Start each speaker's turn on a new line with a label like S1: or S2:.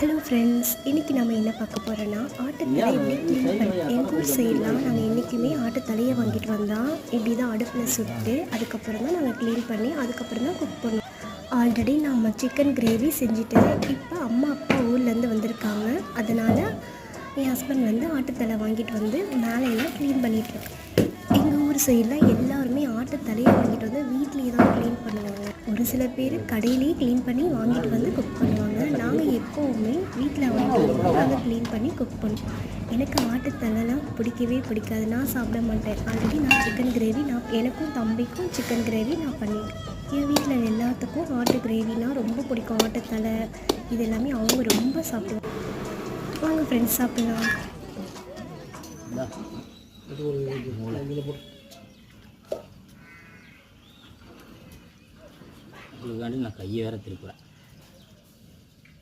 S1: Hello friends, இன்றைக்கி நம்ம என்ன பார்க்க போகிறோன்னா ஆட்டுத்தலை எப்படி க்ளீன் பண்ணி எங்கள் ஊர் சைடெலாம் நாங்கள் என்றைக்குமே ஆட்டுத்தலையை வாங்கிட்டு வந்தால் இப்படி தான் அடுப்பில் சுட்டு அதுக்கப்புறம் தான் நாங்கள் க்ளீன் பண்ணி அதுக்கப்புறம் தான் குக் பண்ணுவோம். ஆல்ரெடி நாம் சிக்கன் கிரேவி செஞ்சுட்டு இப்போ அம்மா அப்பா ஊர்லேருந்து வந்திருக்காங்க. அதனால் என் ஹஸ்பண்ட் வந்து ஆட்டுத்தலை வாங்கிட்டு வந்து மேலையெல்லாம் க்ளீன் பண்ணிட்டு எங்கள் ஊர் சைடில் எல்லாருமே ஆட்டுத்தலையை வாங்கிட்டு வந்து வீட்லேயே தான் க்ளீன் பண்ணுவாங்க. ஒரு சில பேர் கடையிலேயே க்ளீன் பண்ணி வாங்கிட்டு வந்து குக் பண்ணுவாங்க. நாங்கள் எப்போவுமே வீட்டில் வாங்கிட்டு வந்து நாங்கள் க்ளீன் பண்ணி குக் பண்ணுவோம். எனக்கு ஆட்டுத்தலைலாம் பிடிக்கவே பிடிக்காது, நான் சாப்பிட மாட்டேன். ஆல்ரெடி நான் சிக்கன் கிரேவி எனக்கும் தம்பிக்கும் சிக்கன் கிரேவி நான் பண்ணிட்டேன். என் வீட்டில் எல்லாத்துக்கும் ஆட்டு கிரேவினால் ரொம்ப பிடிக்கும். ஆட்டுத்தலை இது எல்லாமே அவங்க ரொம்ப சாப்பிடுவாங்க. வாங்க ஃப்ரெண்ட்ஸ் சாப்பிடலாம்.
S2: இதுக்காண்டி நான் கையை வேற திருப்புறேன்.